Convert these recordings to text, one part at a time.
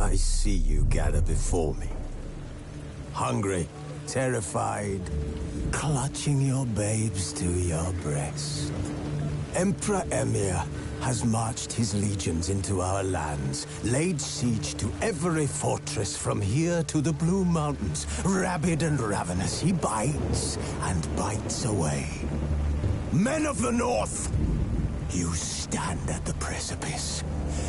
I see you gather before me. Hungry, terrified, clutching your babes to your breast. Emperor Emir has marched his legions into our lands, laid siege to every fortress from here to the Blue Mountains. Rabid and ravenous, he bites and bites away. Men of the North, you stand at the precipice.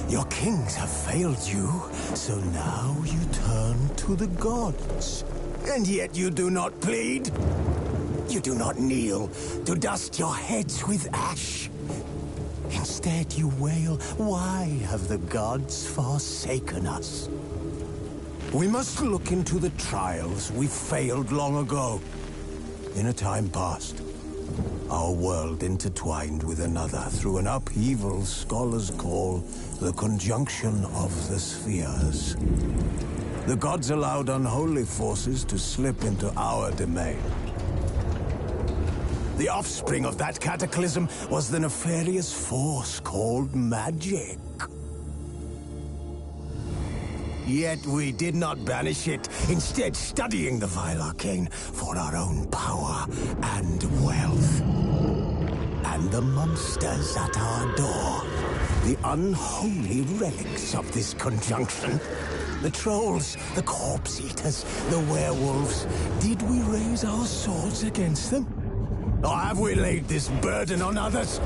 Your kings have failed you, so now you turn to the gods. And yet you do not plead. You do not kneel to dust your heads with ash. Instead you wail, why have the gods forsaken us? We must look into the trials we failed long ago. In a time past, our world intertwined with another through an upheaval scholars call the conjunction of the spheres. The gods allowed unholy forces to slip into our domain. The offspring of that cataclysm was the nefarious force called magic. Yet we did not banish it, instead studying the vile arcane for our own power and wealth. And the monsters at our door, the unholy relics of this conjunction. The trolls, the corpse-eaters, the werewolves. Did we raise our swords against them? Or have we laid this burden on others?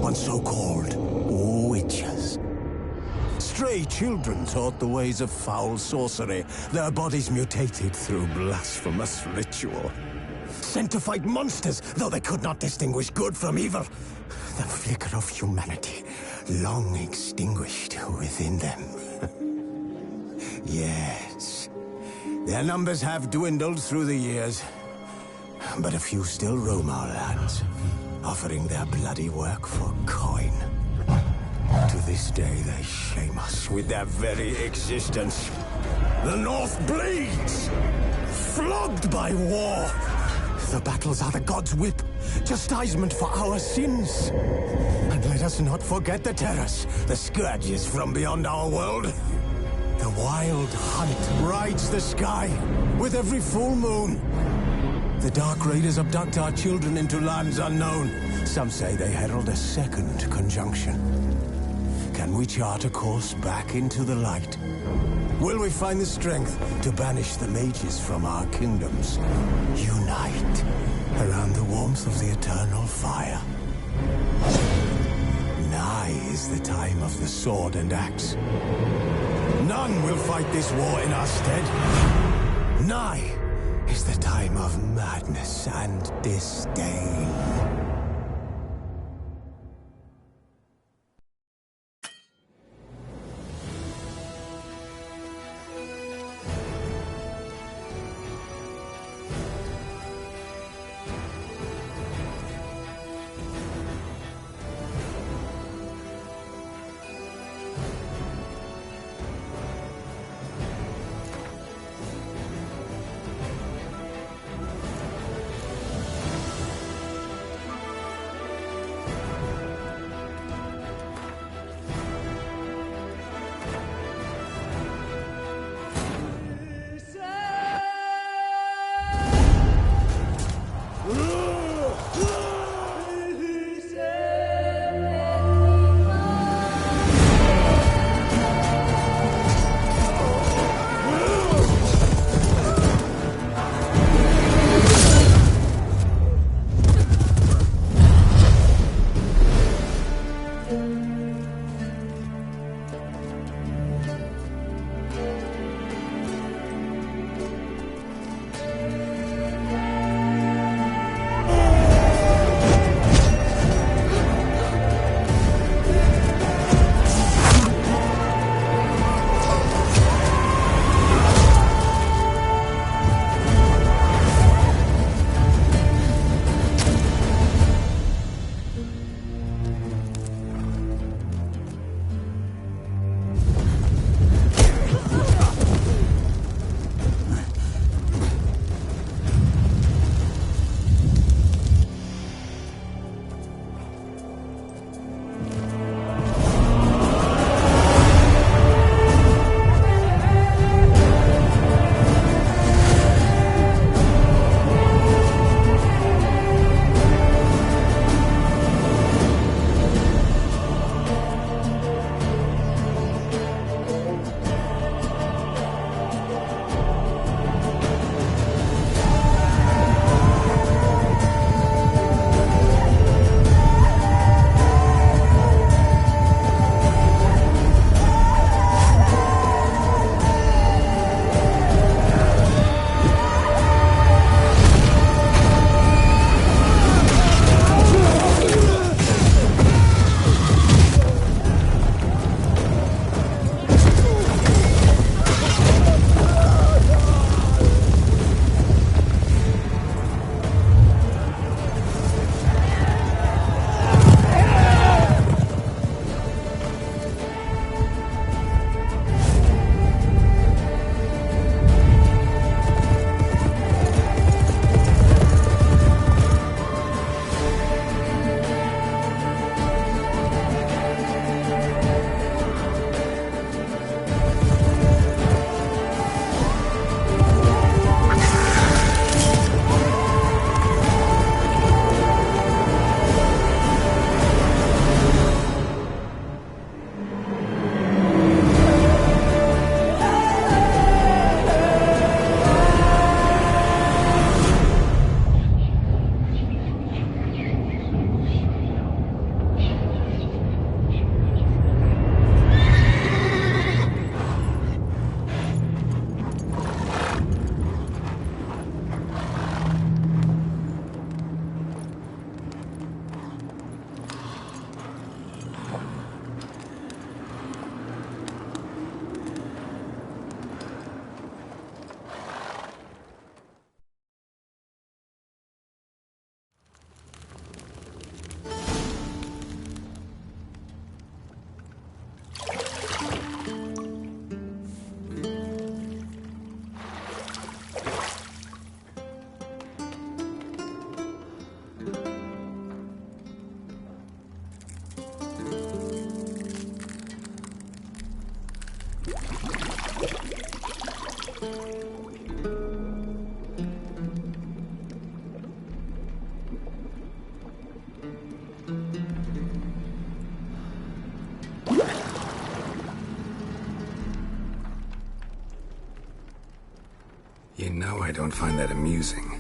On so-called witches. Stray children taught the ways of foul sorcery, their bodies mutated through blasphemous ritual. Sent to fight monsters, though they could not distinguish good from evil. The flicker of humanity, long extinguished within them. Yes, their numbers have dwindled through the years. But a few still roam our lands, offering their bloody work for coin. To this day, they shame us with their very existence. The North bleeds, flogged by war. The battles are the gods' whip, chastisement for our sins. And let us not forget the terrors, the scourges from beyond our world. The wild hunt rides the sky with every full moon. The Dark Raiders abduct our children into lands unknown. Some say they herald a second conjunction. Can we chart a course back into the light? Will we find the strength to banish the mages from our kingdoms? Unite around the warmth of the eternal fire. Nigh is the time of the sword and axe. None will fight this war in our stead. Nigh is the time of madness and disdain. You know I don't find that amusing.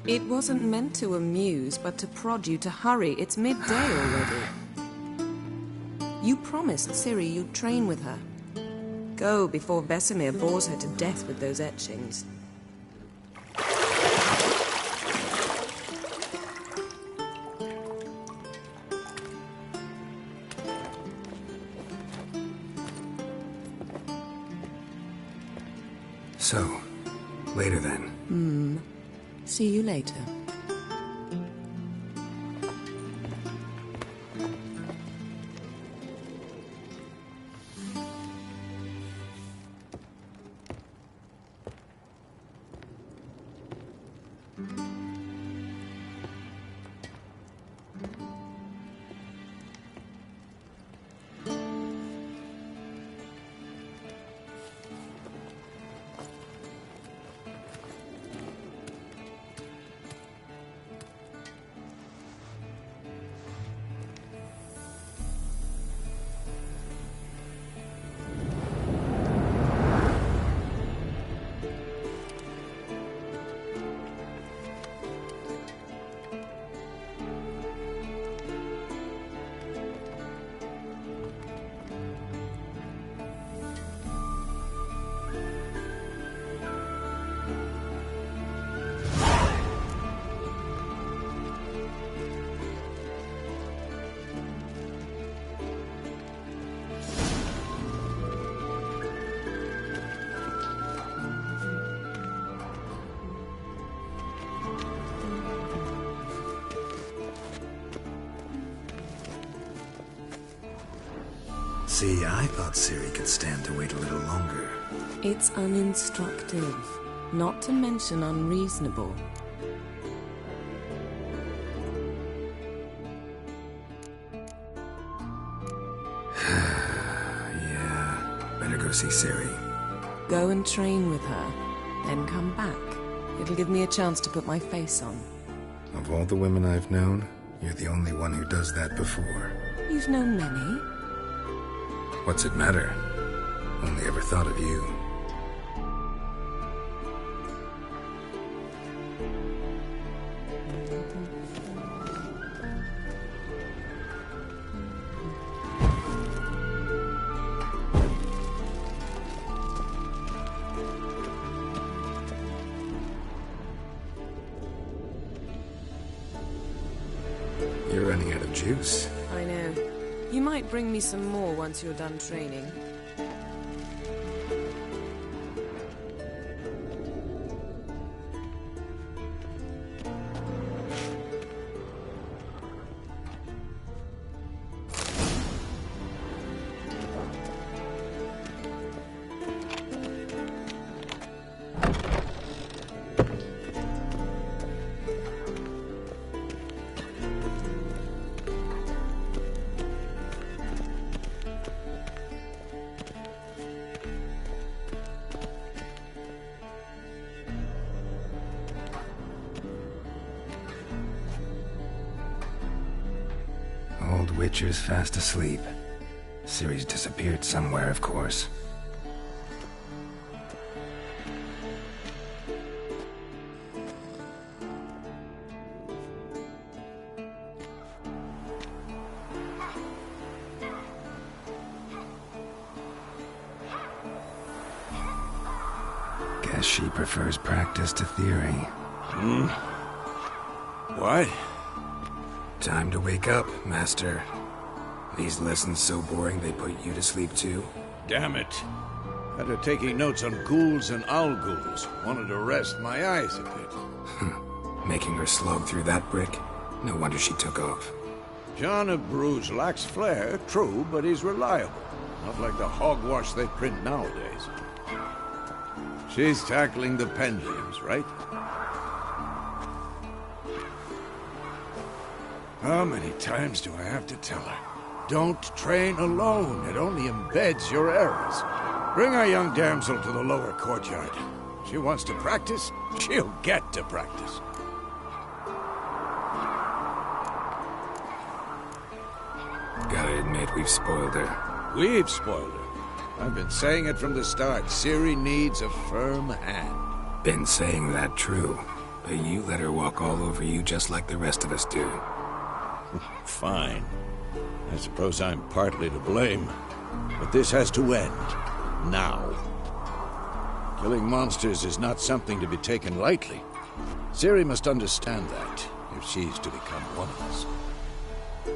It wasn't meant to amuse, but to prod you to hurry. It's midday already. You promised Ciri you'd train with her. Go before Vesemir bores her to death with those etchings. So, later then. See you later. See, I thought Ciri could stand to wait a little longer. It's uninstructive, not to mention unreasonable. Yeah, better go see Ciri. Go and train with her, then come back. It'll give me a chance to put my face on. Of all the women I've known, you're the only one who does that before. You've known many. What's it matter? Only ever thought of you. You're running out of juice. I know. You might bring me some more once you're done training. Old Witcher's fast asleep. Ciri's disappeared somewhere, of course. Guess she prefers practice to theory. What? Time to wake up, Master. These lessons so boring they put you to sleep too? Damn it. Had her taking notes on ghouls and owl ghouls. Wanted to rest my eyes a bit. Making her slog through that brick? No wonder she took off. John of Bruges lacks flair, true, but he's reliable. Not like the hogwash they print nowadays. She's tackling the pendulums, right? How many times do I have to tell her? Don't train alone. It only embeds your errors. Bring our young damsel to the lower courtyard. She wants to practice, she'll get to practice. Gotta admit, we've spoiled her. We've spoiled her. I've been saying it from the start. Ciri needs a firm hand. Been saying that true, but you let her walk all over you just like the rest of us do. Fine. I suppose I'm partly to blame. But this has to end. Now. Killing monsters is not something to be taken lightly. Ciri must understand that, if she's to become one of us.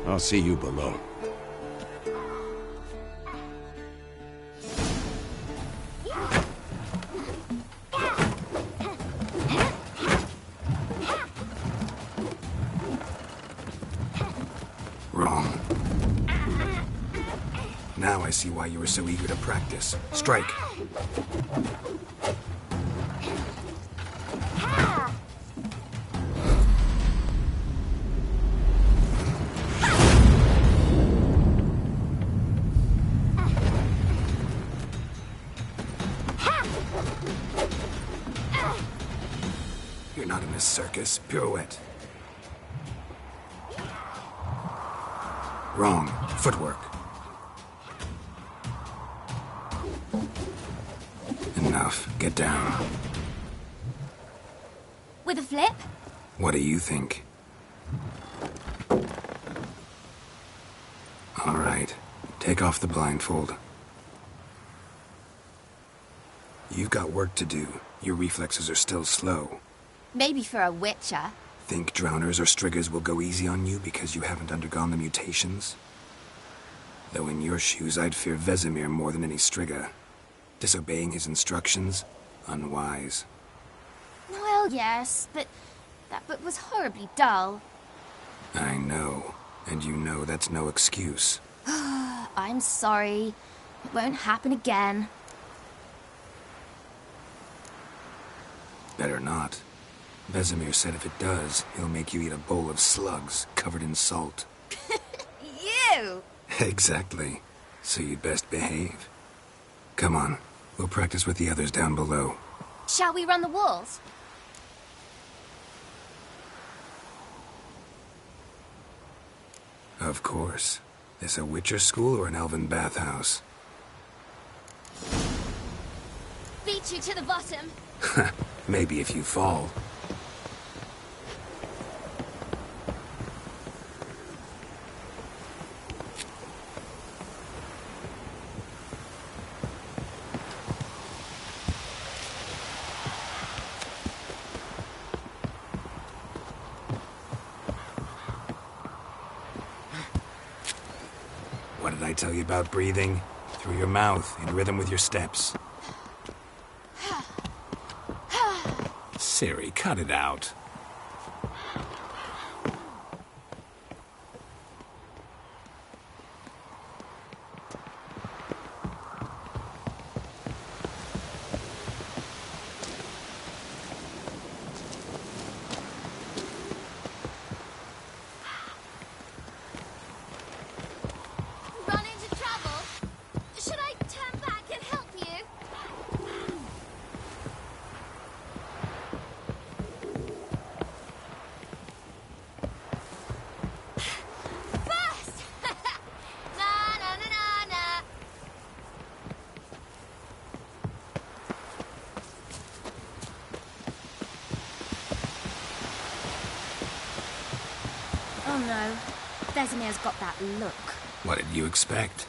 I'll see you below. Wrong. Now I see why you were so eager to practice. Strike. You're not in this circus. Pirouette. Wrong. Footwork. Enough. Get down. With a flip? What do you think? All right. Take off the blindfold. You've got work to do. Your reflexes are still slow. Maybe for a witcher. Think drowners or striggers will go easy on you because you haven't undergone the mutations? Though in your shoes, I'd fear Vesemir more than any strigger. Disobeying his instructions? Unwise. Well, yes, but that book was horribly dull. I know. And you know that's no excuse. I'm sorry. It won't happen again. Better not. Vesemir said if it does, he'll make you eat a bowl of slugs covered in salt. You! Exactly. So you'd best behave. Come on. We'll practice with the others down below. Shall we run the walls? Of course. This a Witcher school or an elven bathhouse? Beat you to the bottom. Maybe if you fall. What did I tell you about breathing? Through your mouth, in rhythm with your steps. Ciri, cut it out. Run into trouble? Should I turn back and help you? First! Na na na na na. Oh no. Vesemir's got that look. What did you expect?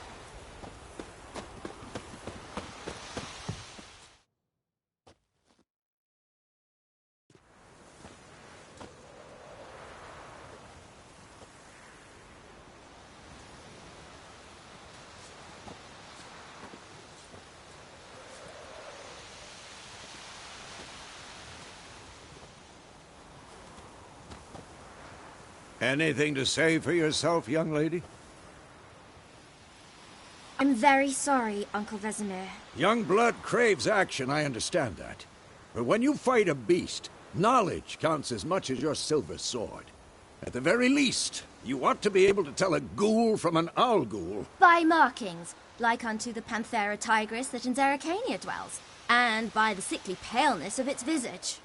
Anything to say for yourself, young lady? I'm very sorry, Uncle Vesemir. Young blood craves action, I understand that. But when you fight a beast, knowledge counts as much as your silver sword. At the very least, you ought to be able to tell a ghoul from an owl ghoul. By markings, like unto the Panthera tigris that in Zerrikania dwells, and by the sickly paleness of its visage.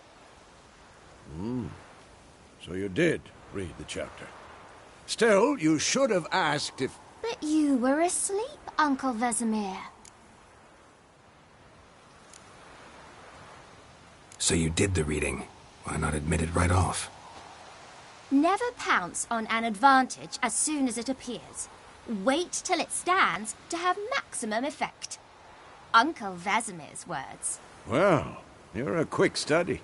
So you did read the chapter. Still, you should have asked if... But you were asleep, Uncle Vesemir. So you did the reading. Why not admit it right off? Never pounce on an advantage as soon as it appears. Wait till it stands to have maximum effect. Uncle Vesemir's words. Well, you're a quick study.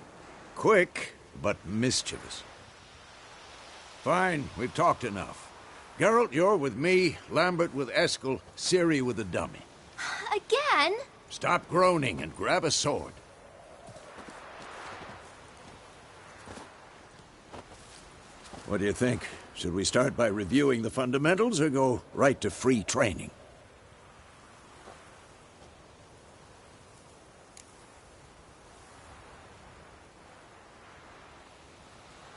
Quick, but mischievous. Fine, we've talked enough. Geralt, you're with me, Lambert with Eskel, Ciri with the dummy. Again? Stop groaning and grab a sword. What do you think? Should we start by reviewing the fundamentals or go right to free training?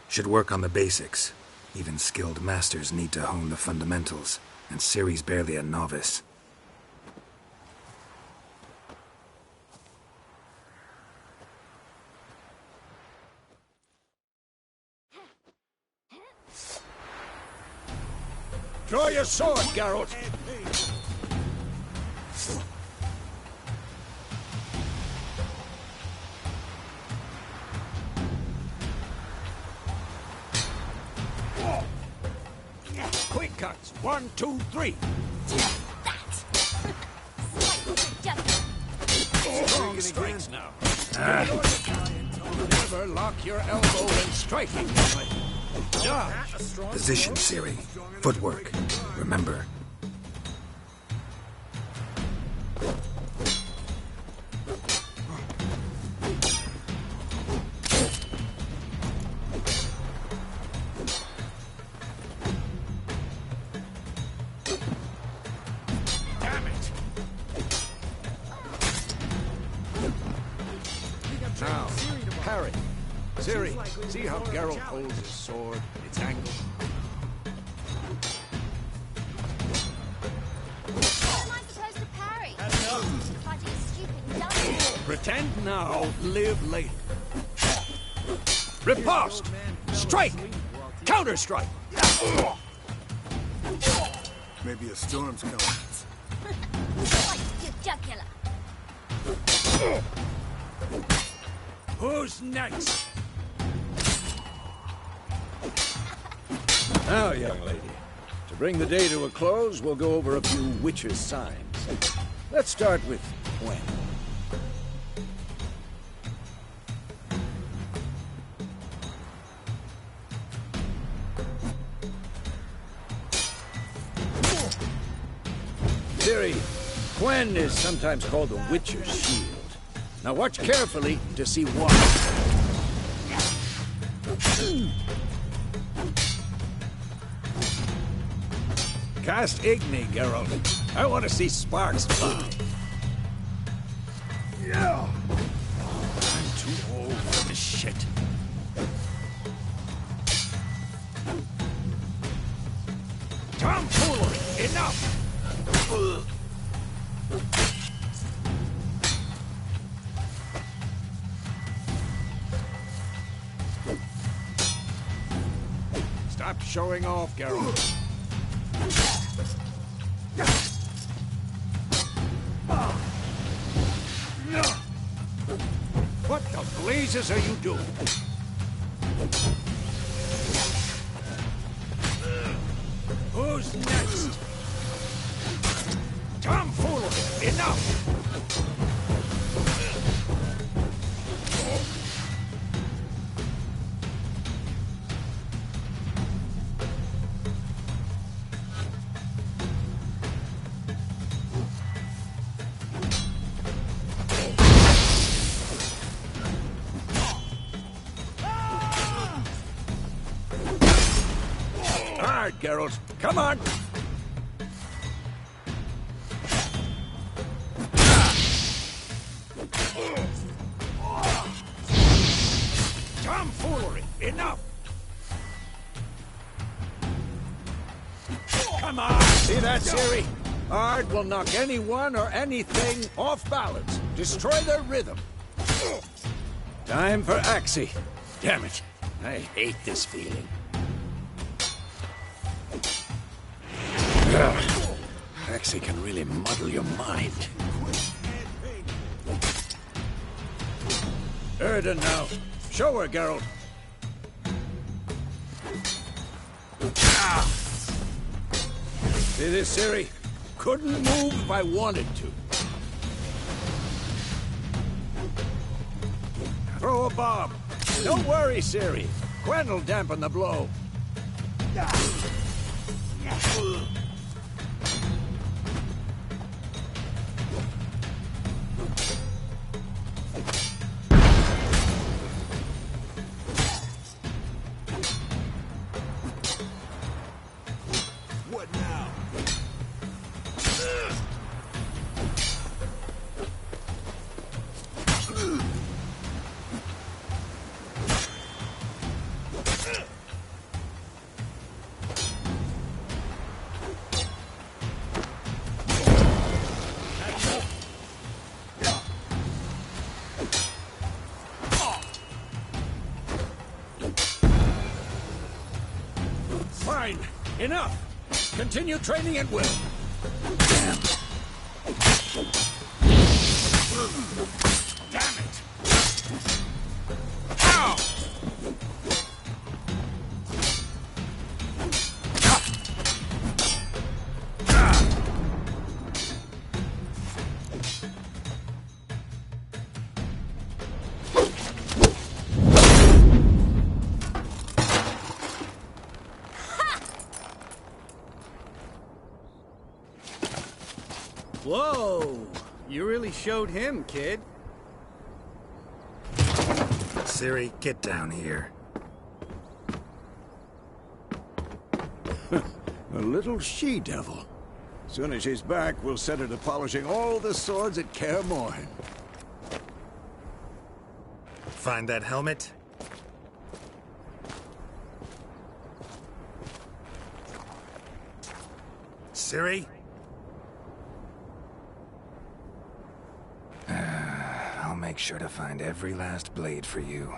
Should work on the basics. Even skilled masters need to hone the fundamentals, and Ciri's barely a novice. Draw your sword, Geralt! Quick cuts! 1, 2, 3! Strong strikes now. Never lock your elbow when striking. Dodge! Position, Ciri. Footwork. Remember. Damn it! Now, parry. Ciri, see how Geralt holds his sword, its angle? How am I supposed to parry? Fighting a stupid dummy. Pretend now, live later. Riposte! Strike! Counter-strike! Maybe a storm's coming. Like your jugular. Who's next? Now, young lady, to bring the day to a close, we'll go over a few witches' signs. Let's start with Gwen. Ciri, Gwen is sometimes called the Witcher's Shield. Now watch carefully to see why. Cast Igni, Geralt. I want to see sparks fly. Yeah. I'm too old for this shit. Tomfoolery! Enough! Stop showing off, Geralt. What the blazes are you doing? Who's next? Tomfoolery! Enough! Geralt. Come on! Enough! Come on! See that, Ciri? Ard will knock anyone or anything off balance. Destroy their rhythm. Time for Axie. Damn it. I hate this feeling. Axie can really muddle your mind. Erden now. Show her, Geralt. See this, Ciri? Couldn't move if I wanted to. Throw a bomb. Don't worry, Ciri. Gwen'll dampen the blow. What now? Fine. Enough. Continue training at will. Damn. Damn it. Ow! Whoa! You really showed him, kid. Ciri, get down here. A little she-devil. Soon as she's back, we'll set her to polishing all the swords at Kaer Morhen. Find that helmet? Ciri? I'll make sure to find every last blade for you.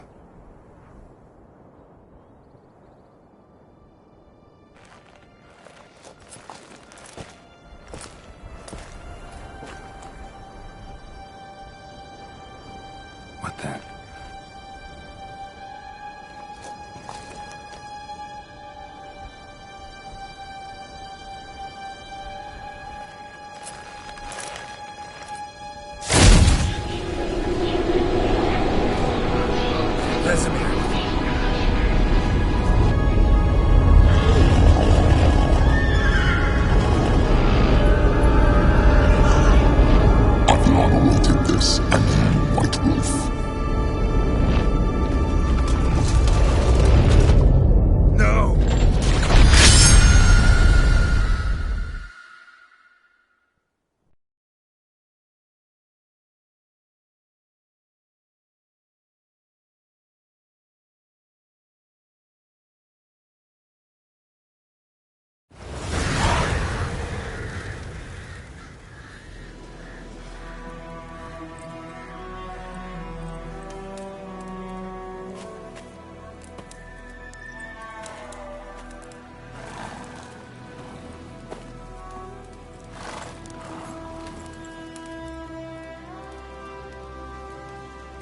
What the?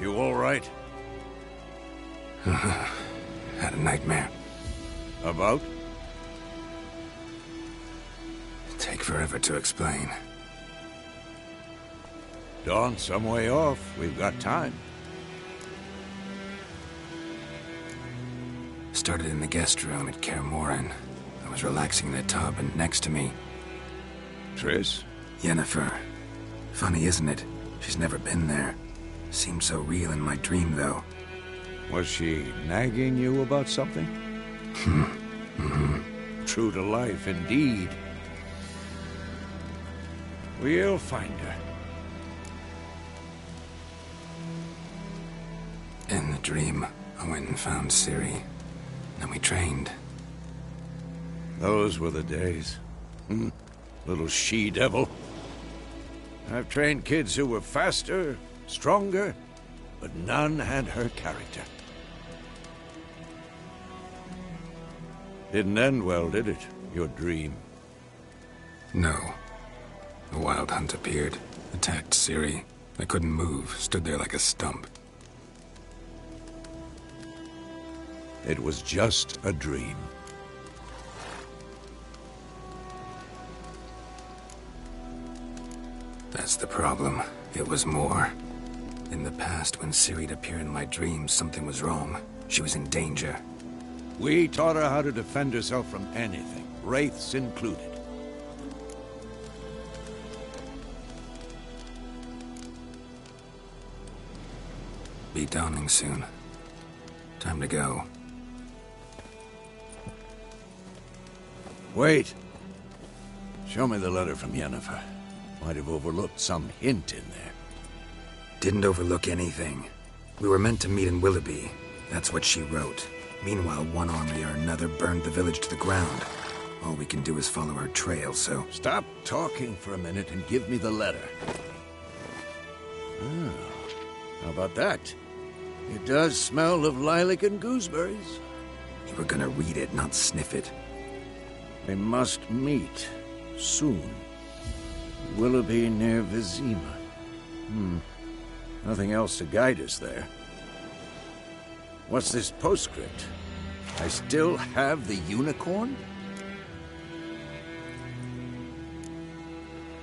You all right? Had a nightmare. About? Take forever to explain. Dawn's some way off. We've got time. Started in the guest room at Kaer Morhen. I was relaxing in the tub, and next to me, Triss? Yennefer. Funny, isn't it? She's never been there. Seemed so real in my dream, though. Was she nagging you about something? True to life, indeed. We'll find her. In the dream, I went and found Ciri. and we trained. Those were the days. Little she-devil. I've trained kids who were faster, stronger, but none had her character. Didn't end well, did it? Your dream? No. The Wild Hunt appeared, attacked Ciri. I couldn't move, stood there like a stump. It was just a dream. That's the problem. It was more. In the past, when Ciri'd appear in my dreams, something was wrong. She was in danger. We taught her how to defend herself from anything, wraiths included. Be dawning soon. Time to go. Wait. Show me the letter from Yennefer. Might have overlooked some hint in there. Didn't overlook anything. We were meant to meet in Willoughby. That's what she wrote. Meanwhile, one army or another burned the village to the ground. All we can do is follow her trail, so... Stop talking for a minute and give me the letter. How about that? It does smell of lilac and gooseberries. You were gonna read it, not sniff it. They must meet. Soon. Willoughby near Vizima. Nothing else to guide us there. What's this postscript? I still have the unicorn?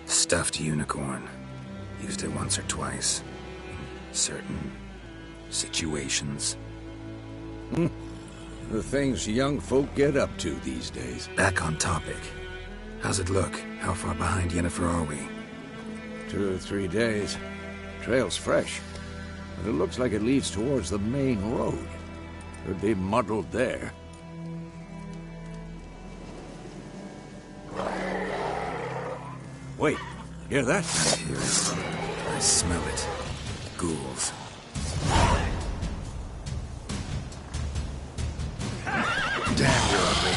Stuffed unicorn. Used it once or twice. In certain situations. The things young folk get up to these days. Back on topic. How's it look? How far behind Yennefer are we? 2 or 3 days. Trail's fresh, but it looks like it leads towards the main road. Could be muddled there. Wait, hear that? I hear it. I smell it. Ghouls. Damn, you're ugly.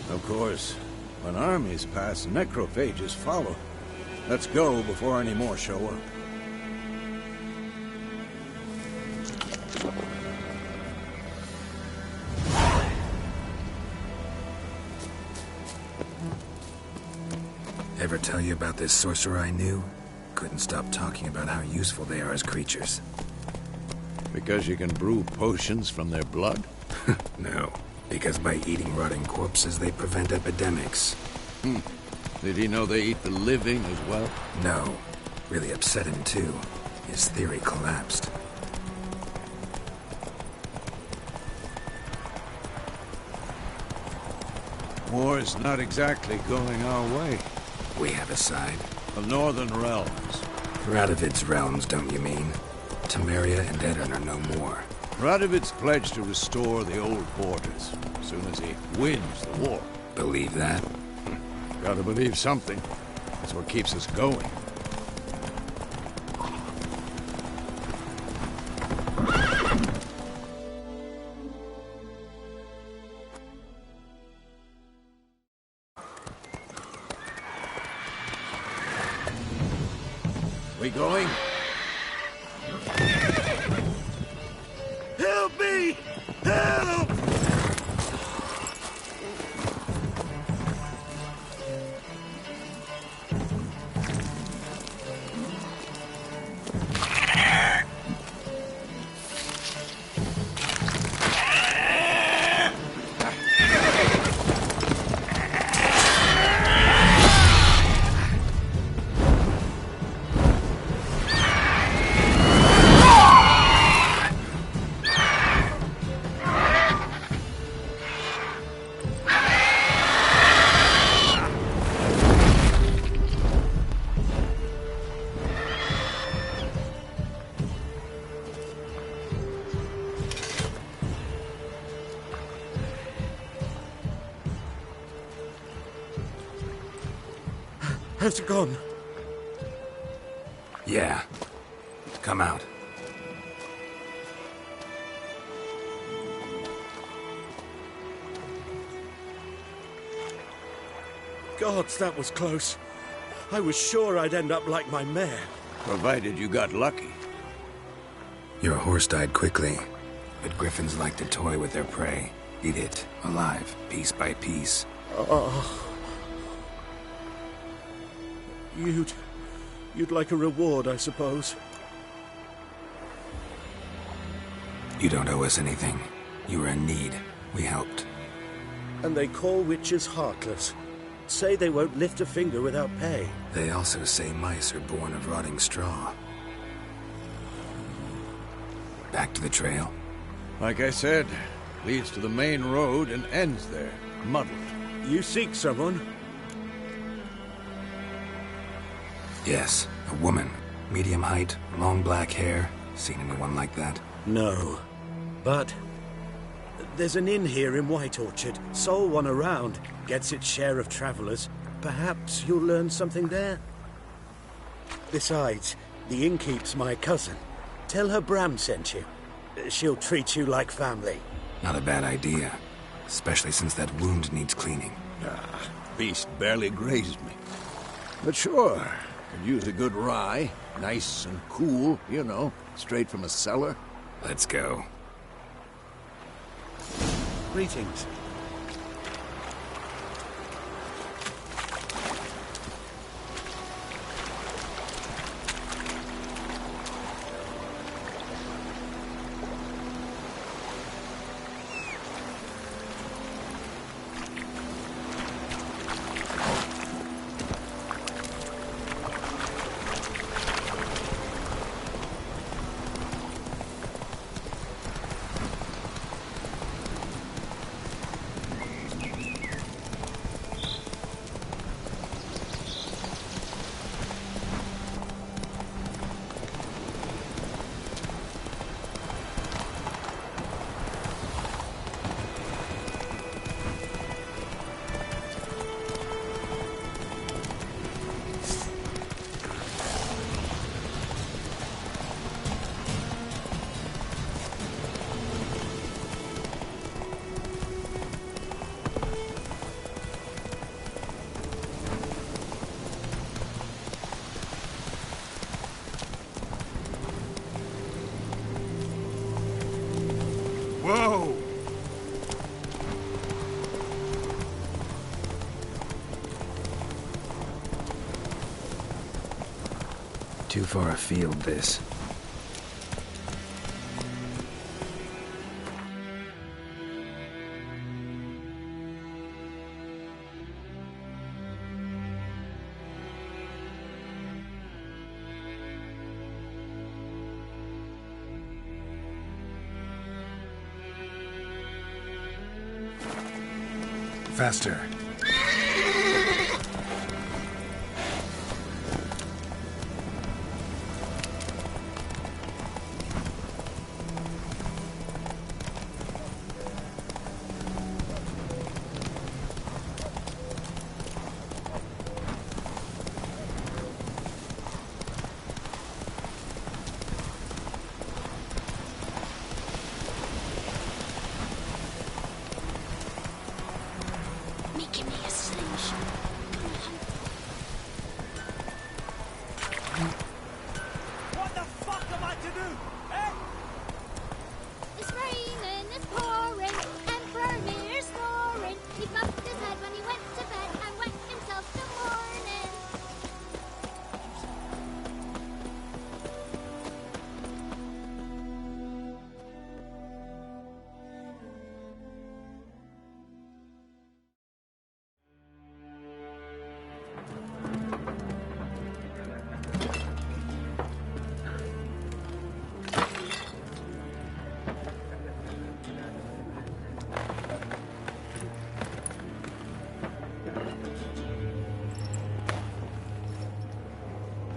Of course, when armies pass, necrophages follow. Let's go before any more show up. Ever tell you about this sorcerer I knew? Couldn't stop talking about how useful they are as creatures. Because you can brew potions from their blood? No, because by eating rotting corpses, they prevent epidemics. Did he know they eat the living as well? No. Really upset him, too. His theory collapsed. War's not exactly going our way. We have a side. The Northern Realms. Radovid's realms, don't you mean? Temeria and Edirn are no more. Radovid's pledged to restore the old borders as soon as he wins the war. Believe that? Gotta believe something. That's what keeps us going. We going? Help me! Help! has gone. Yeah. Come out. Gods, that was close. I was sure I'd end up like my mare. Provided you got lucky. Your horse died quickly, but griffins like to toy with their prey. Eat it, alive, piece by piece. Oh. You'd like a reward, I suppose. You don't owe us anything. You were in need. We helped. And they call witches heartless. Say they won't lift a finger without pay. They also say mice are born of rotting straw. Back to the trail? Like I said, leads to the main road and ends there, muddled. You seek someone? Yes, a woman. Medium height, long black hair. Seen anyone like that? No. But there's an inn here in White Orchard. Sole one around. Gets its share of travelers. Perhaps you'll learn something there? Besides, the innkeep's my cousin. Tell her Bram sent you. She'll treat you like family. Not a bad idea. Especially since that wound needs cleaning. Beast barely grazed me. But sure, could use a good rye. Nice and cool, you know, straight from a cellar. Let's go. Greetings. Whoa! Too far afield, this. Faster. Give me a slingshot. What the fuck am I to do? Eh? It's raining, it's pouring, and Vermeer's snoring. He bumped his head when he went to bed and wet himself till morning.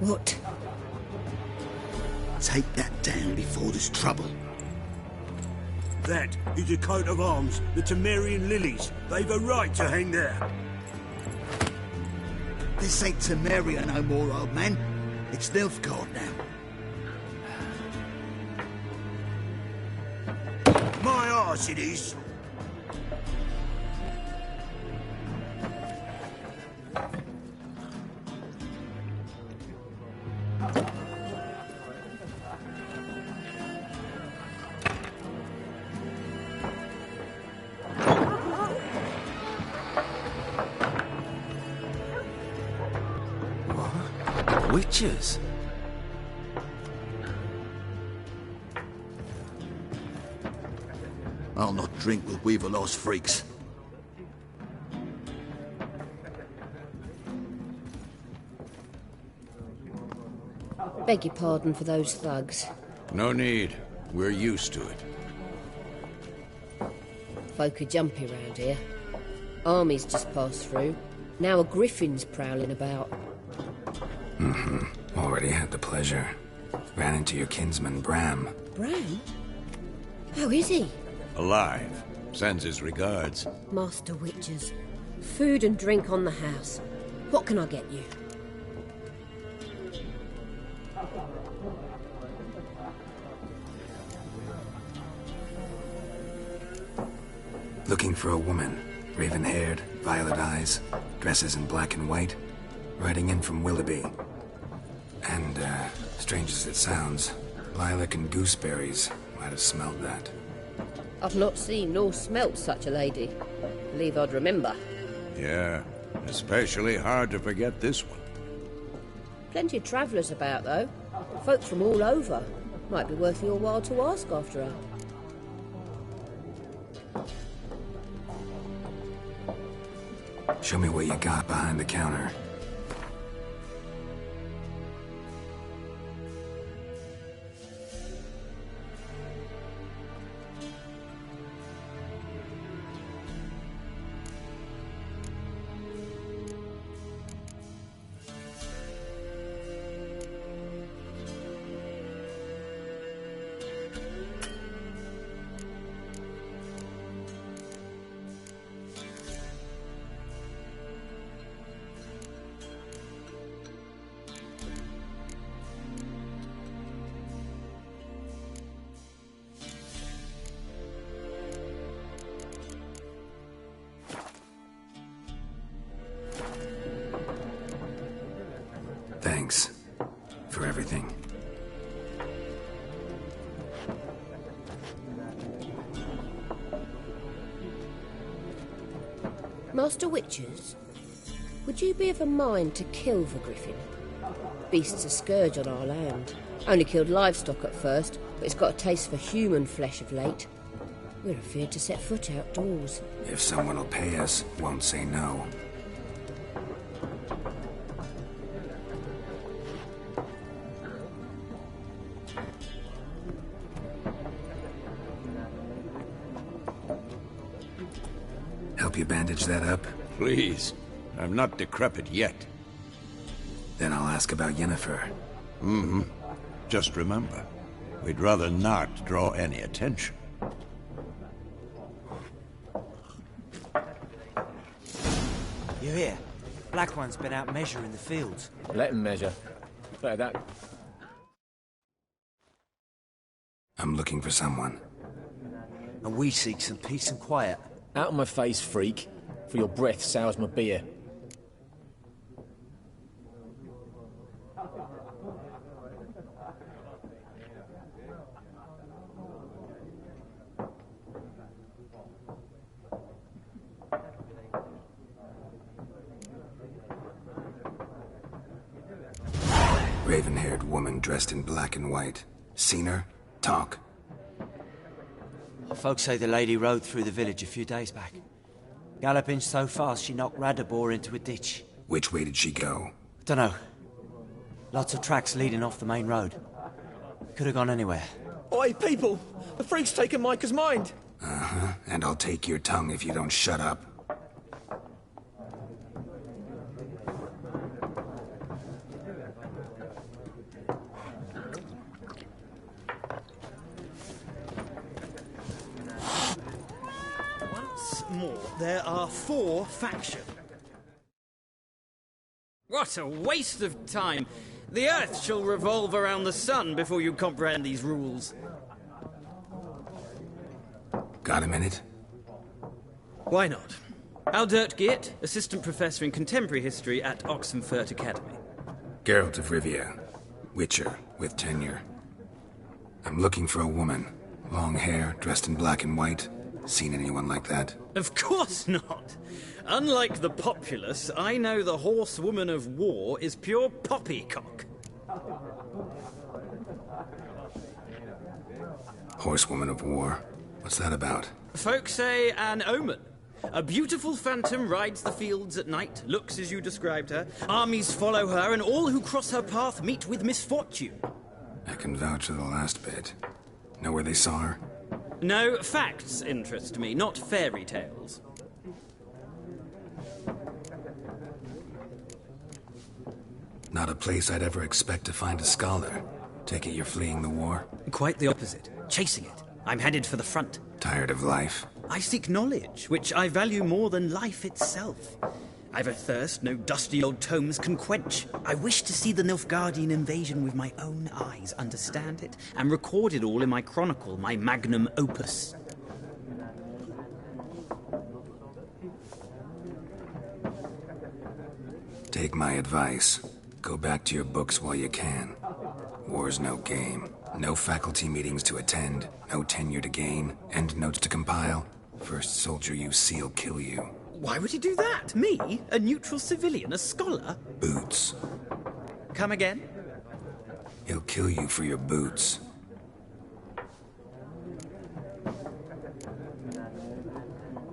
What? Take that down before there's trouble. That is a coat of arms, the Temerian lilies. They've a right to hang there. This ain't Temeria no more, old man. It's Nilfgaard now. My arse it is. Witches? I'll not drink with Weaverlost freaks. Beg your pardon for those thugs. No need. We're used to it. Folk are jumpy round here. Armies just passed through. Now a griffin's prowling about. Already had the pleasure. Ran into your kinsman, Bram. Bram? How is he? Alive. Sends his regards. Master Witches. Food and drink on the house. What can I get you? Looking for a woman. Raven-haired, violet eyes, dresses in black and white. Riding in from Willoughby. And, strange as it sounds, lilac and gooseberries might have smelled that. I've not seen nor smelt such a lady. Believe I'd remember. Yeah, especially hard to forget this one. Plenty of travellers about, though. Folk from all over. Might be worth your while to ask after her. Show me what you got behind the counter. Thanks for everything. Master Witches, would you be of a mind to kill the griffin? Beast's a scourge on our land. Only killed livestock at first, but it's got a taste for human flesh of late. We're afeard to set foot outdoors. If someone will pay us, won't say no. Help you bandage that up? Please. I'm not decrepit yet. Then I'll ask about Yennefer. Just remember, we'd rather not draw any attention. You hear? Black One's been out measuring the fields. Let him measure. Better that. I'm looking for someone. And we seek some peace and quiet. Out of my face, freak. For your breath sours my beer. Raven-haired woman dressed in black and white. Seen her? Talk. Folks say the lady rode through the village a few days back. Galloping so fast she knocked Radabor into a ditch. Which way did she go? Dunno. Lots of tracks leading off the main road. Could have gone anywhere. Oi, people! The freak's taken Micah's mind! And I'll take your tongue if you don't shut up. Once more, there are 4 factions. What a waste of time. The Earth shall revolve around the sun before you comprehend these rules. Got a minute? Why not? Aldert Geert, Assistant Professor in Contemporary History at Oxenfurt Academy. Geralt of Rivia, Witcher, with tenure. I'm looking for a woman. Long hair, dressed in black and white. Seen anyone like that? Of course not. Unlike the populace, I know the horsewoman of war is pure poppycock. Horsewoman of war? What's that about? Folk say an omen. A beautiful phantom rides the fields at night, looks as you described her. Armies follow her, and all who cross her path meet with misfortune. I can vouch for the last bit. Know where they saw her? No, facts interest me, not fairy tales. Not a place I'd ever expect to find a scholar. Take it you're fleeing the war? Quite the opposite. Chasing it. I'm headed for the front. Tired of life? I seek knowledge, which I value more than life itself. I've a thirst no dusty old tomes can quench. I wish to see the Nilfgaardian invasion with my own eyes, understand it, and record it all in my chronicle, my magnum opus. Take my advice. Go back to your books while you can. War's no game. No faculty meetings to attend, no tenure to gain, end notes to compile. First soldier you see will kill you. Why would he do that? Me? A neutral civilian? A scholar? Boots. Come again? He'll kill you for your boots.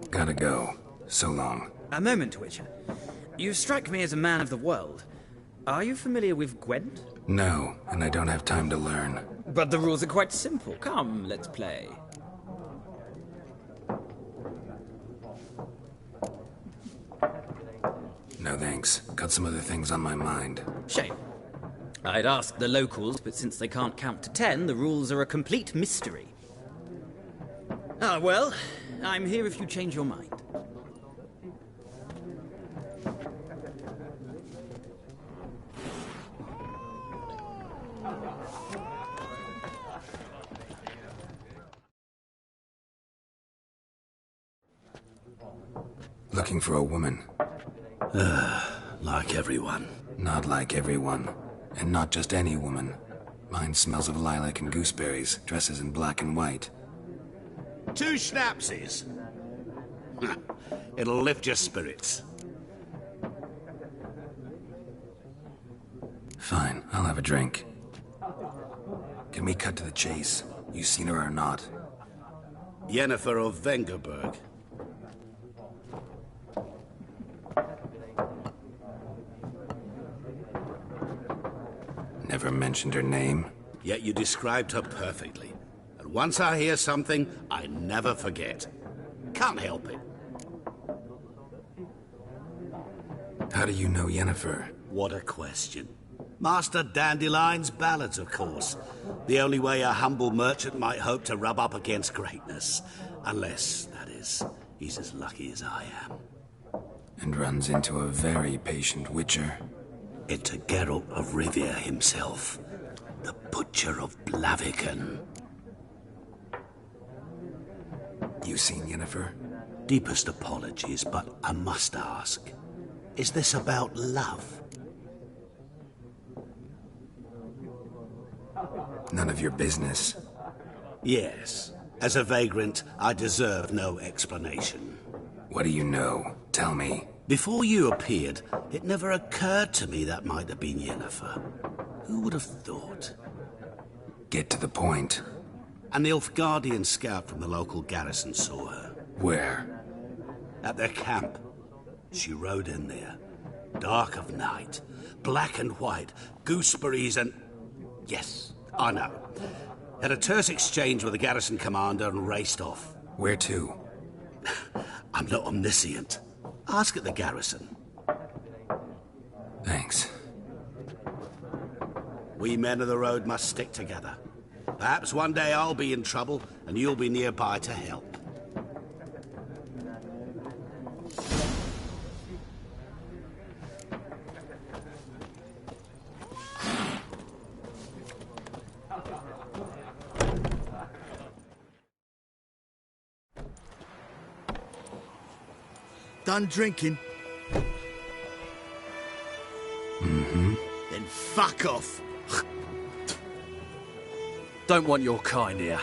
Gotta go. So long. A moment, Witcher. You strike me as a man of the world. Are you familiar with Gwent? No, and I don't have time to learn. But the rules are quite simple. Come, let's play. No thanks. Got some other things on my mind. Shame. I'd ask the locals, but since they can't count to 10, the rules are a complete mystery. Ah, well, I'm here if you change your mind. Looking for a woman. Like everyone. Not like everyone. And not just any woman. Mine smells of lilac and gooseberries, dresses in black and white. 2 schnapsies. It'll lift your spirits. Fine, I'll have a drink. Can we cut to the chase? You seen her or not? Yennefer of Vengerberg. Never mentioned her name. Yet you described her perfectly. And once I hear something, I never forget. Can't help it. How do you know Yennefer? What a question. Master Dandelion's ballads, of course. The only way a humble merchant might hope to rub up against greatness. Unless, that is, he's as lucky as I am. And runs into a very patient witcher. Into Geralt of Rivia himself. The Butcher of Blaviken. You seen Yennefer? Deepest apologies, but I must ask. Is this about love? None of your business. Yes. As a vagrant, I deserve no explanation. What do you know? Tell me. Before you appeared, it never occurred to me that might have been Yennefer. Who would have thought? Get to the point. A Nilfgaardian scout from the local garrison saw her. Where? At their camp. She rode in there. Dark of night. Black and white. Gooseberries and... Yes, I know. Had a terse exchange with the garrison commander and raced off. Where to? I'm not omniscient. Ask at the garrison. Thanks. We men of the road must stick together. Perhaps one day I'll be in trouble and you'll be nearby to help. done drinking? Mm-hmm. Then fuck off. Don't want your kind here.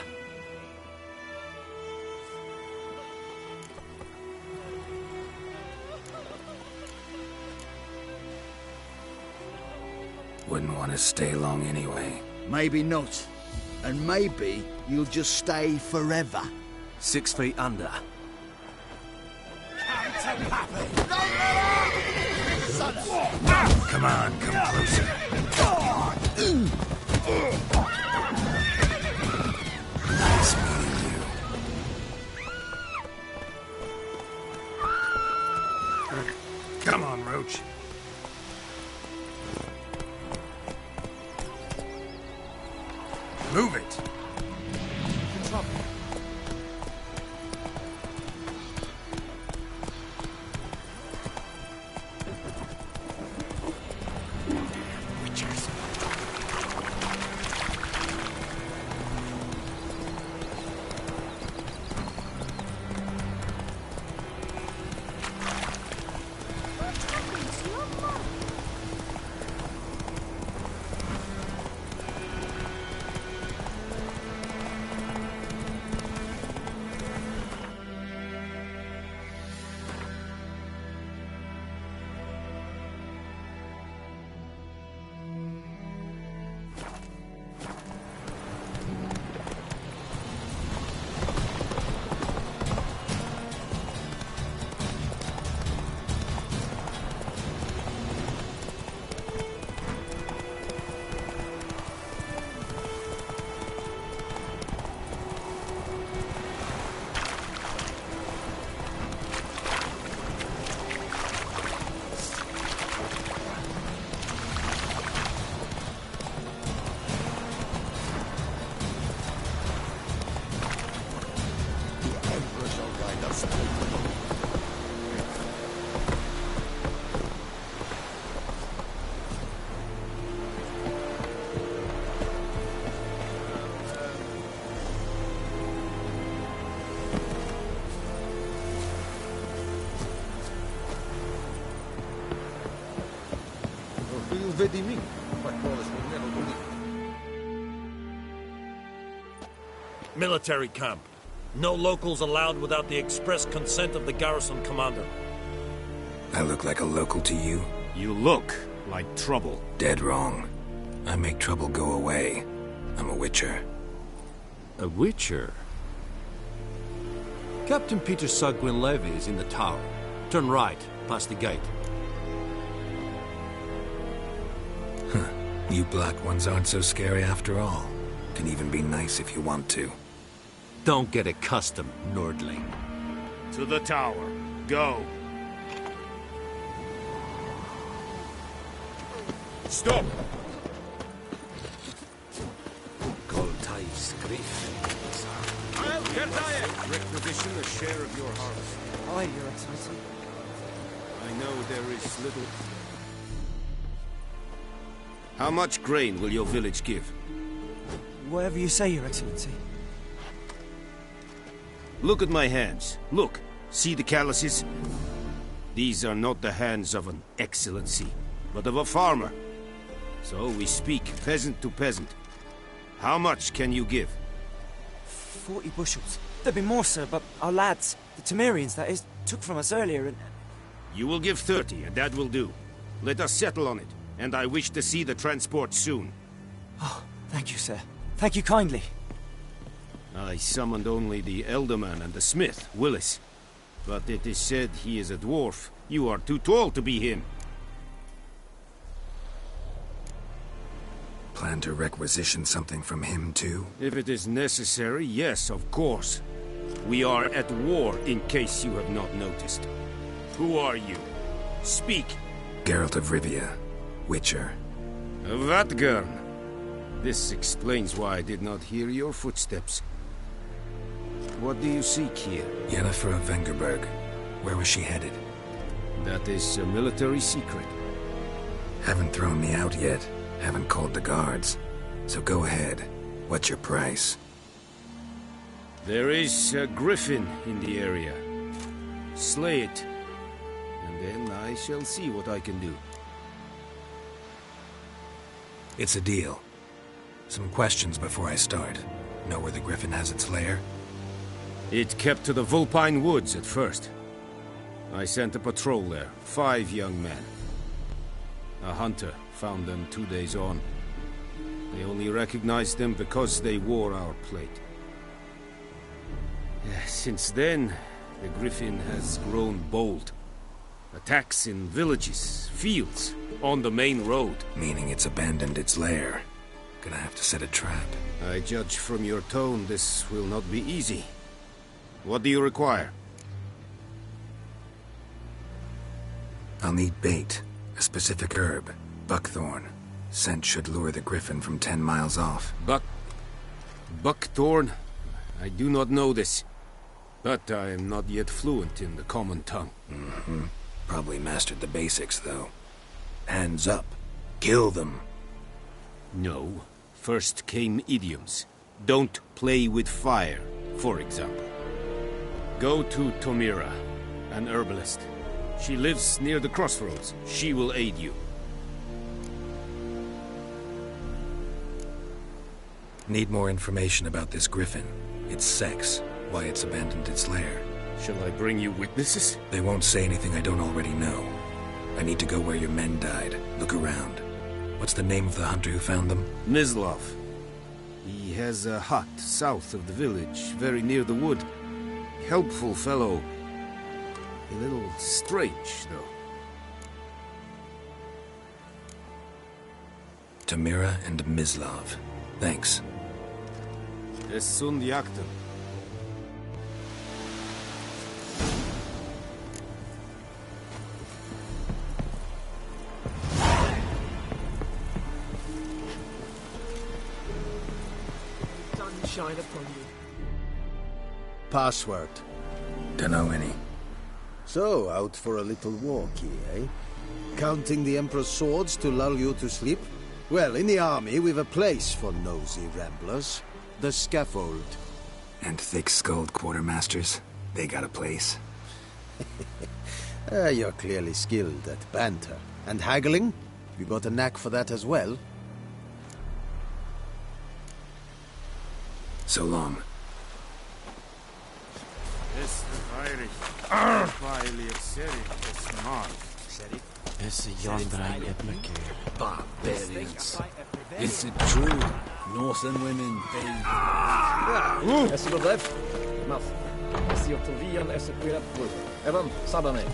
Wouldn't want to stay long anyway. Maybe not. And maybe you'll just stay forever. 6 feet under. Come on, come closer. Nice meeting you. Come on, Roach. Move it. Military camp. No locals allowed without the express consent of the garrison commander. I look like a local to you? You look like trouble. Dead wrong. I make trouble go away. I'm a witcher. A witcher? Captain Peter Sugwin Levy is in the tower. Turn right, past the gate. Huh. You black ones aren't so scary after all. Can even be nice if you want to. Don't get accustomed, Nordling. To the tower. Go. Stop! Requisition a share of your harvest. Aye, Your Excellency. I know there is little... How much grain will your village give? Whatever you say, Your Excellency. Look at my hands. Look. See the calluses? These are not the hands of an excellency, but of a farmer. So we speak peasant to peasant. How much can you give? 40 bushels. There'd be more, sir, but our lads, the Temerians, that is, took from us earlier and... You will give 30, and that will do. Let us settle on it, and I wish to see the transport soon. Oh, thank you, sir. Thank you kindly. I summoned only the Elderman and the smith, Willis. But it is said he is a dwarf. You are too tall to be him. Plan to requisition something from him, too? If it is necessary, yes, of course. We are at war, in case you have not noticed. Who are you? Speak. Geralt of Rivia, Witcher. Vatgern. This explains why I did not hear your footsteps. What do you seek here? Yennefer of Vengerberg. Where was she headed? That is a military secret. Haven't thrown me out yet. Haven't called the guards. So go ahead. What's your price? There is a griffin in the area. Slay it, Then I shall see what I can do. It's a deal. Some questions before I start. Know where the griffin has its lair? It kept to the Vulpine Woods at first. I sent a patrol there, 5 young men. A hunter found them 2 days on. They only recognized them because they wore our plate. Since then, the griffin has grown bold. Attacks in villages, fields, on the main road. Meaning it's abandoned its lair. Gonna have to set a trap. I judge from your tone this will not be easy. What do you require? I'll need bait. A specific herb. Buckthorn. Scent should lure the griffin from 10 miles off. Buckthorn? I do not know this. But I am not yet fluent in the common tongue. Probably mastered the basics, though. Hands up. Kill them. No. First came idioms. Don't play with fire, for example. Go to Tomira, an herbalist. She lives near the crossroads. She will aid you. Need more information about this griffin. Its sex, why it's abandoned its lair. Shall I bring you witnesses? They won't say anything I don't already know. I need to go where your men died. Look around. What's the name of the hunter who found them? Mislav. He has a hut south of the village, very near the wood. Helpful fellow. A little strange, though. Tamira and Mislav. Thanks. Es sunt jakten. Shine upon you. Password. Dunno any. So, out for a little walk here, eh? Counting the Emperor's swords to lull you to sleep? Well, in the army, we've a place for nosy ramblers. The scaffold. And thick-skulled quartermasters? They got a place. You're clearly skilled at banter. And haggling? You got a knack for that as well? So long. Barbarians. Is it true? Northern women bathe. Esseloblev. Maf. Esiotovian Esepirapur. Evan, Sabane.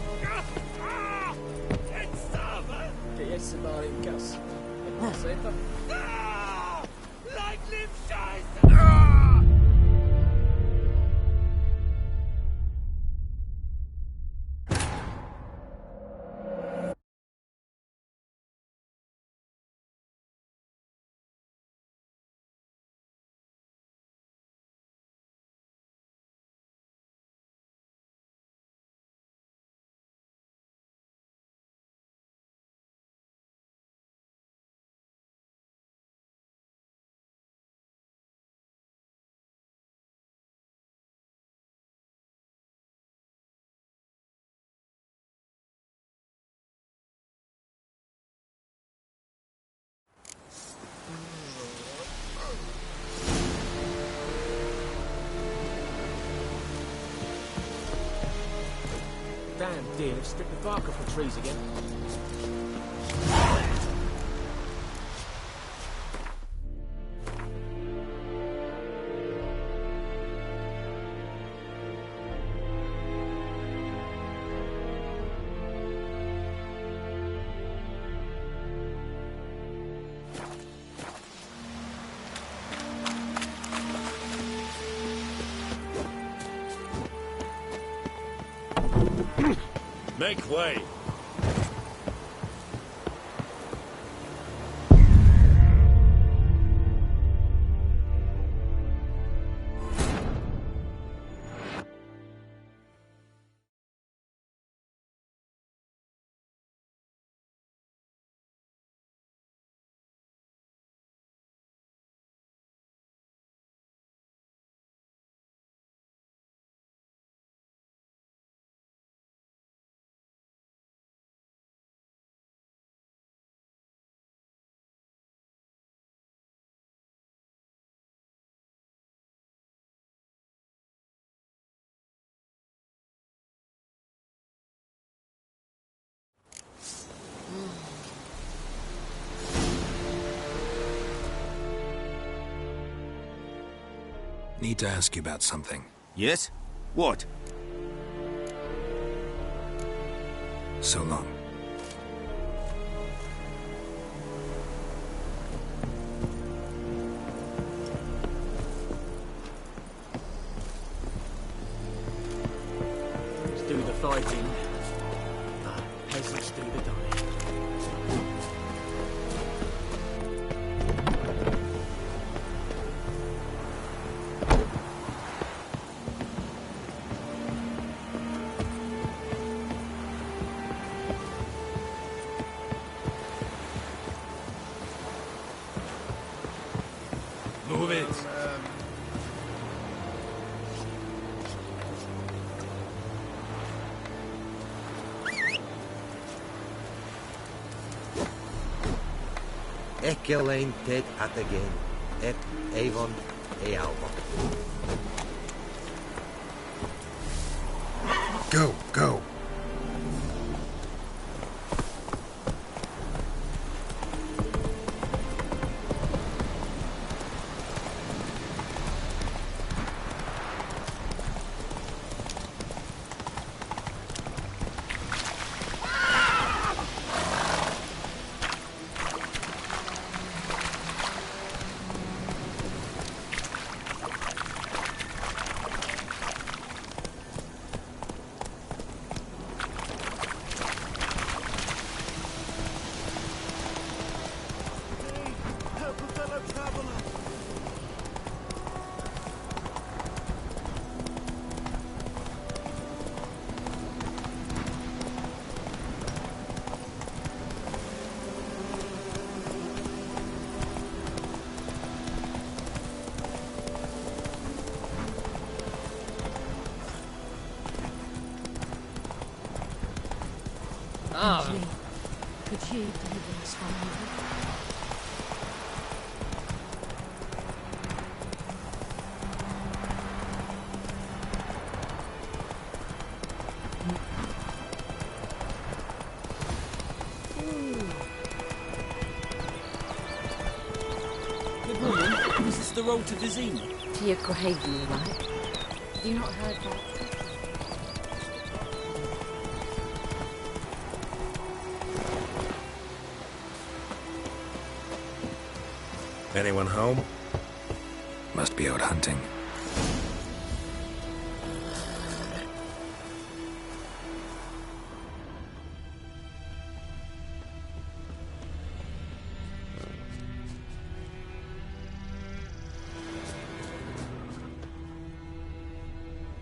Que Esebarikas. Seta. Like live Damn deer, they've stripped the bark off the trees again. Make way! Need to ask you about something. Yes? What? So long. Let's do the fighting. Peasants do the dying. Move it. Ekelain ted at again. Et Avon e Alba. Go, go. Could you deliver us from here? Good morning. Is this the road to Vizima? To your grave, all right. Have you not heard that? Anyone home? Must be out hunting.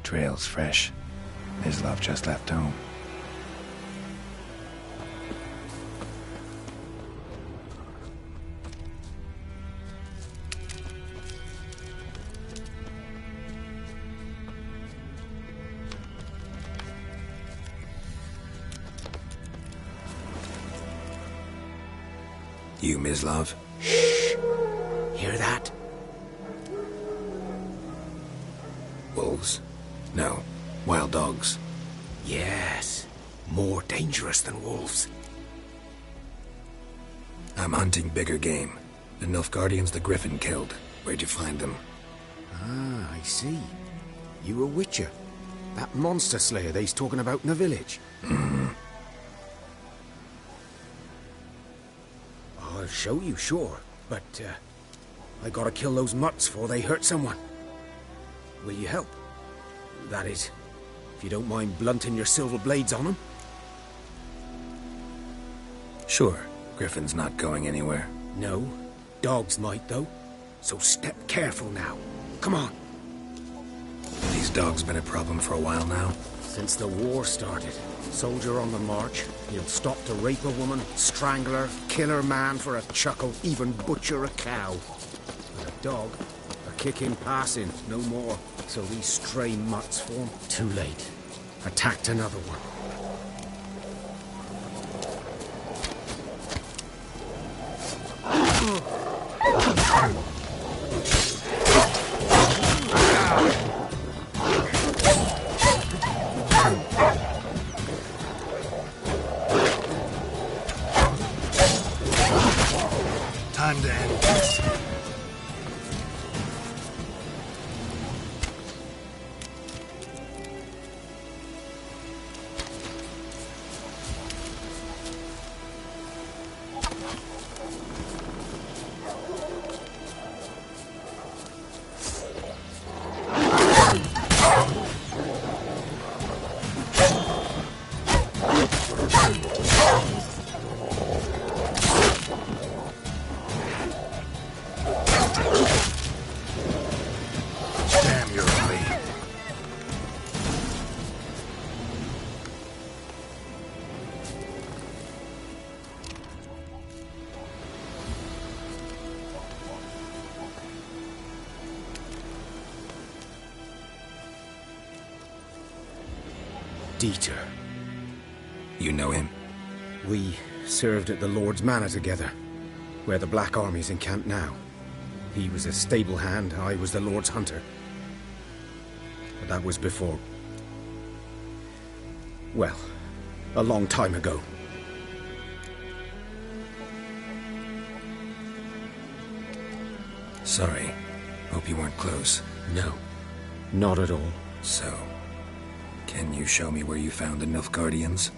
Trail's fresh. Mislav just left home. You, Mislav? Shh! Hear that? Wolves? No. Wild dogs. Yes. More dangerous than wolves. I'm hunting bigger game. The Nilfgaardians the Griffin killed. Where'd you find them? Ah, I see. You a witcher. That monster slayer they's talking about in the village. Mm-hmm. I'll show you, sure. But, I gotta kill those mutts before they hurt someone. Will you help? That is, if you don't mind blunting your silver blades on them. Sure. Griffin's not going anywhere. No. Dogs might, though. So step careful now. Come on. These dogs been a problem for a while now? Since the war started. Soldier on the march. He'll stop to rape a woman, strangle her, kill her man for a chuckle, even butcher a cow. But a dog, a kick in passing, no more. So these stray mutts form. Too late. Attacked another one. Time to end this. Dieter. You know him? We served at the Lord's Manor together, where the Black Army's encamped now. He was a stable hand, I was the Lord's hunter. But that was before... well, a long time ago. Sorry. Hope you weren't close. No, not at all. So, can you show me where you found the Nilfgaardians?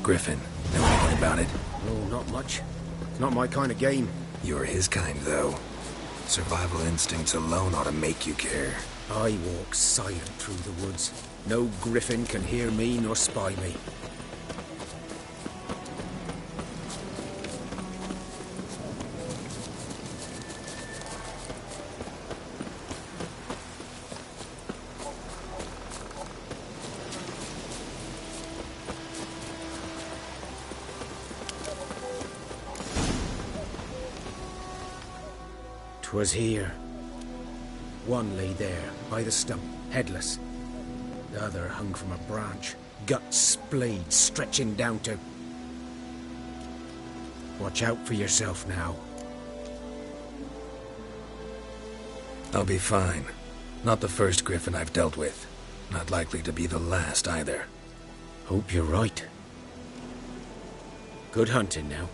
Griffin, know anything about it? Oh, not much. It's not my kind of game. You're his kind, though. Survival instincts alone ought to make you care. I walk silent through the woods. No griffin can hear me nor spy me. 'Twas here. One lay there, by the stump, headless. The other hung from a branch, guts splayed, stretching down to... Watch out for yourself now. I'll be fine. Not the first griffin I've dealt with. Not likely to be the last, either. Hope you're right. Good hunting now.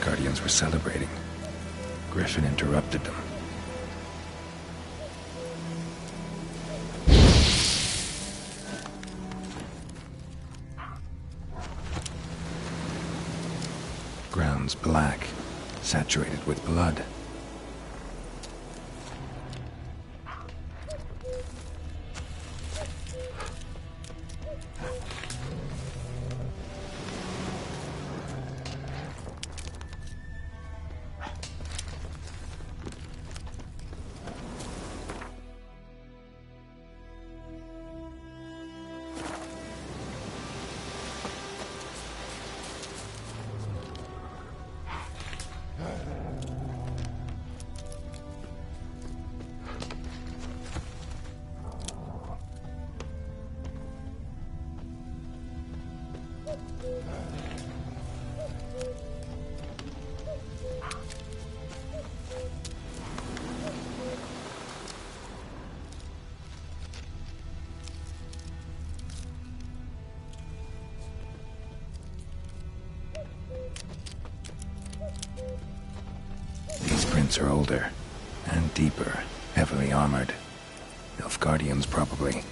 Guardians were celebrating. Griffin interrupted them. Ground's black, saturated with blood. These prints are older and deeper, heavily armored. Nilfgaardians, probably.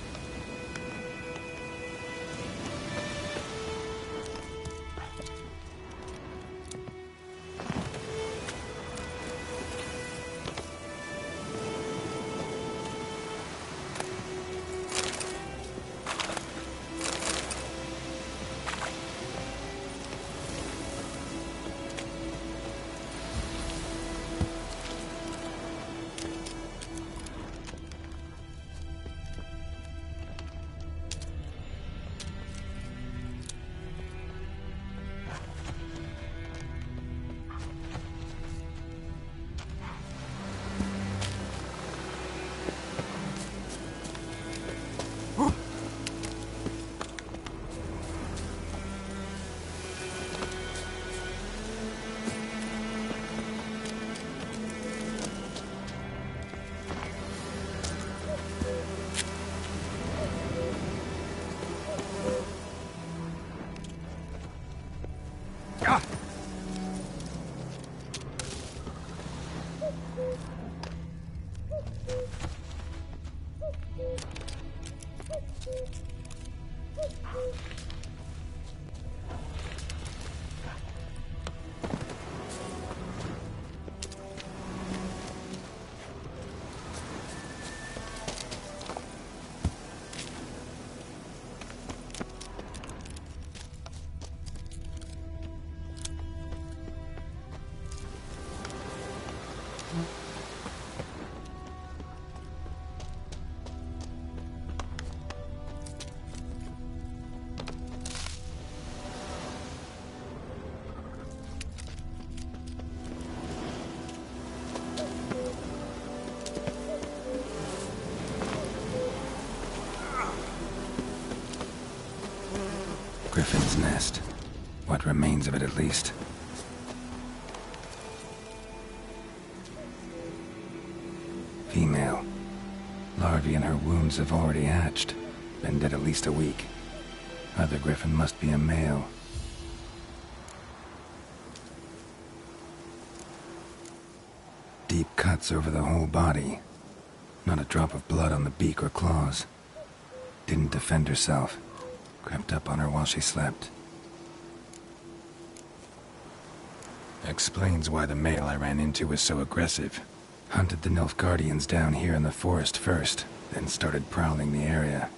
Griffin's nest. What remains of it, at least. Female. Larvae in her wounds have already hatched. Been dead at least a week. Other griffin must be a male. Deep cuts over the whole body. Not a drop of blood on the beak or claws. Didn't defend herself. Crept up on her while she slept. Explains why the male I ran into was so aggressive. Hunted the Nilfgaardians down here in the forest first, then started prowling the area.